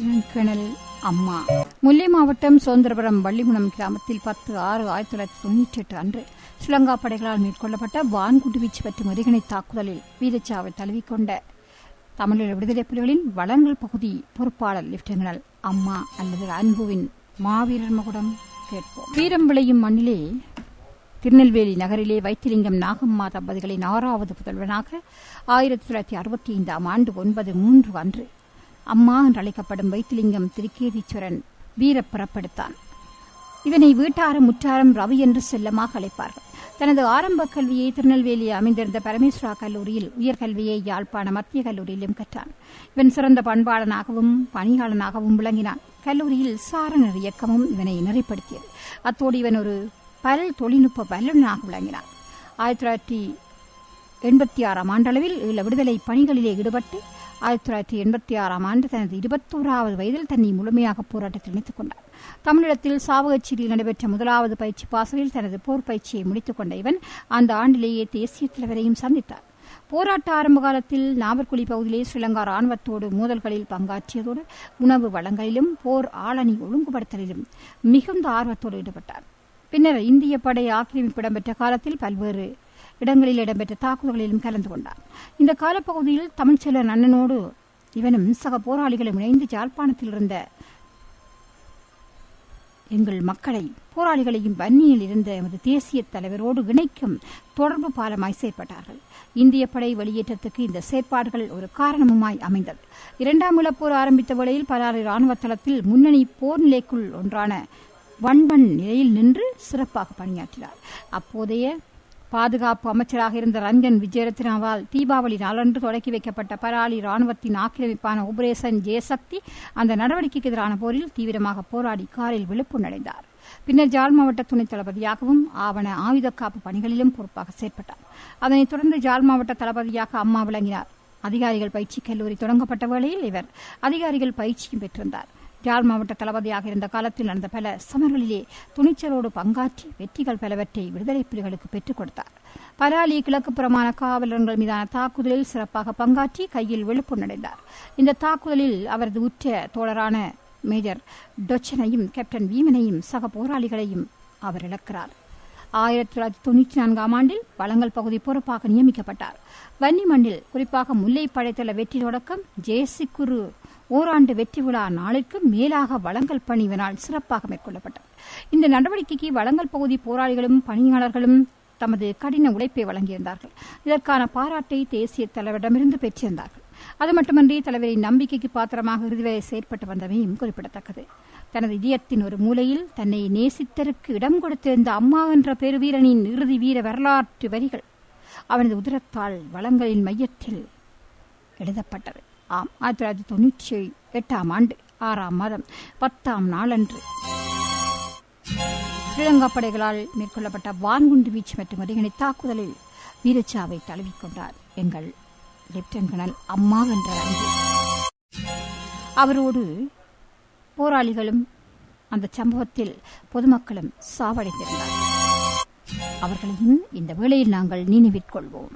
கிணல் அம்மா. முல்லை மாவட்டம் சோந்தரபுரம் வள்ளிகுணம் கிராமத்தில் 10/6/1998 அன்று ஸ்ரீலங்கா படைகளால் மேற்கொள்ளப்பட்ட வான்குண்டுவீச்சு மற்றும் எறிகணை தாக்குதலில் வீரச்சாவை தழுவிக்கொண்ட தமிழீழ விடுதலை புலிகளின் வளங்கள் பகுதி பொறுப்பாளர் லெப்டினல் அம்மா அல்லது அன்புவின் மாவீரர் மகுடம் கேட்போம். வீரம் விளையும் மண்ணிலே திருநெல்வேலி நகரிலே வைத்திலிங்கம் நாகம்மா தம்பதிகளின் 6வது புதல்வனாக 1965 ஆண்டு 9/3 அன்று அம்மா என்று அழைக்கப்படும் வைத்திலிங்கம் திருக்கேதீஸ்வரன் வீரப் பிறப்பெடுத்தான். இதனை வீட்டாரும் முற்றாரும் ரவி என்று செல்லமாக அழைப்பார்கள். தனது ஆரம்ப கல்வியை திருநெல்வேலியில் அமைந்திருந்த பரமேஸ்வரா கல்லூரியில், உயர்கல்வியை யாழ்ப்பாண மத்திய கல்லூரியிலும் கற்றான். இவன் சிறந்த பண்பாளனாகவும் பணியாளனாகவும் விளங்கினான். கல்லூரியில் சாரணர் இயக்கமும் இவனை நெறிப்படுத்தியது. அத்தோடு இவன் ஒரு பல் தொழில்நுட்ப வல்லுநனாக விளங்கினான். 1986 ஆண்டளவில் ஈழ விடுதலை பணிகளிலே ஈடுபட்டு 1986 ஆண்டு தனது 21வது வயதில் தன்னை முழுமையாக போராட்டத்தில் இணைத்துக் கொண்டார். தமிழகத்தில் சாவகச்சேரியில் நடைபெற்ற முதலாவது பயிற்சி பாசறையில் தனது போர் பயிற்சியை முடித்துக் கொண்ட இவன் அந்த ஆண்டிலேயே தேசிய தலைவரையும் சந்தித்தார். போராட்ட ஆரம்ப காலத்தில் நாவற்குழி பகுதியிலே ஸ்ரீலங்கா ராணுவத்தோடு மோதல்களில் பங்காற்றியதோடு உணவு வழங்கலிலும் போர் ஆளணி ஒழுங்குபடுத்தலிலும் மிகுந்த ஆர்வத்தோடு ஈடுபட்டார். பின்னர் இந்திய படை ஆக்கிரமிப்பு இடம்பெற்ற காலத்தில் பல்வேறு இடங்களில் இடம்பெற்ற தாக்குதல்களிலும் கலந்து கொண்டார். இந்த காலப்பகுதியில் தமிழ்ச்செல்வன் அண்ணனோடு இவனும் சக போராளிகளும் இணைந்து யாழ்ப்பாணத்தில் இருந்த எங்கள் மக்களை போராளிகளையும் வன்னியில் இருந்த எமது தேசிய தலைவரோடு இணைக்கும் தொடர்பு பாலமாய் செயற்பட்டார்கள். இந்திய படை வெளியேற்றத்துக்கு இந்த செயற்பாடுகள் ஒரு காரணமுமாய் அமைந்தது. 2ஆம் உலகப்போர் ஆரம்பித்த வேளையில் பலாறு இராணுவ தளத்தில் முன்னணி போர் நிலைக்குள் ஒன்றான வன்வன் நிலையில் நின்று சிறப்பாக பணியாற்றினார். அப்போதைய பாதுகாப்பு அமைச்சராக இருந்த ரஞ்சன் விஜயரத்னாவால் தீபாவளி நாளன்று தொடக்கி வைக்கப்பட்ட பலாலி ராணுவத்தின் ஆக்கிரமிப்பான ஆபரேஷன் ஜெயசக்தி அந்த நடவடிக்கைக்கு எதிரான போரில் தீவிரமாக போராடி காரில் விழுப்பு அடைந்தார். பின்னர் ஜாழ் மாவட்ட துணைத் தளபதியாகவும் ஆவண ஆயுத காப்பு பணிகளிலும் பொறுப்பாக செயற்பட்டார். அதனைத் தொடர்ந்து ஜாழ் மாவட்ட தளபதியாக அம்மா விளங்கினார். அதிகாரிகள் பயிற்சி கல்லூரி தொடங்கப்பட்ட வேளையில் இவர் அதிகாரிகள் பயிற்சியும் பெற்றிருந்தார். ஜாழ் மாவட்ட தளபதியாக இருந்த காலத்தில் நடந்த பல சமர்களிலே துணிச்சலோடு பங்காற்றி வெற்றிகள் பலவற்றை விடுதலை புலிகளுக்கு பெற்றுக் கொடுத்தார். பலாலி கிழக்கு புறமான காவலர்கள் மீதான தாக்குதலில் சிறப்பாக பங்காற்றி கையில் விழுப்பு அடைந்தார். இந்த தாக்குதலில் அவரது உற்ற தோழரான மேஜர் டொச்சனையும் கேப்டன் வீமனையும் சக போராளிகளையும் அவர் இழக்கிறார். 1994 ஆண்டில் வளங்கள் பகுதி பொறுப்பாக நியமிக்கப்பட்டார். வன்னி மண்ணில் குறிப்பாக முல்லை படைத்தள வெற்றி தொடக்கம் ஜெயசிக்குரு ஓராண்டு வெற்றி விழா நாளிற்கு மேலாக வளங்கள் பணி இவனால் சிறப்பாக மேற்கொள்ளப்பட்டது. இந்த நடவடிக்கைக்கு வளங்கள் பகுதி போராளிகளும் பணியாளர்களும் தமது கடின உழைப்பை வழங்கியிருந்தார்கள். இதற்கான பாராட்டை தேசிய தலைவரிடமிருந்து பெற்றிருந்தார்கள். அது மட்டுமன்றி தலைவரின் நம்பிக்கைக்கு பாத்திரமாக இறுதிவரை செயற்பட்டு வந்தமையும் குறிப்பிடத்தக்கது. தனது இதயத்தின் ஒரு மூலையில் தன்னை நேசித்தருக்கு இடம் கொடுத்திருந்த அம்மா என்ற பெருவீரனின் இறுதி வீர வரலாற்று வரிகள் அவனது உதிரத்தால் வளங்களின் மையத்தில் எழுதப்பட்டது. 1998 ஆண்டு 6ஆம் மாதம் 10ஆம் நாளன்று ஸ்ரீலங்கா படைகளால் மேற்கொள்ளப்பட்ட வான்குண்டு வீச்சு மற்றும் எறிகணை தாக்குதலில் வீரச்சாவை தழுவிக்கொண்டார் எங்கள் லெப்டினல் அம்மா என்ற அன்பு. அவரோடு போராளிகளும் அந்த சம்பவத்தில் பொதுமக்களும் சாவடைந்திருந்தார். அவர்களையும் இந்த வேளையில் நாங்கள் நினைவிற்கொள்வோம்.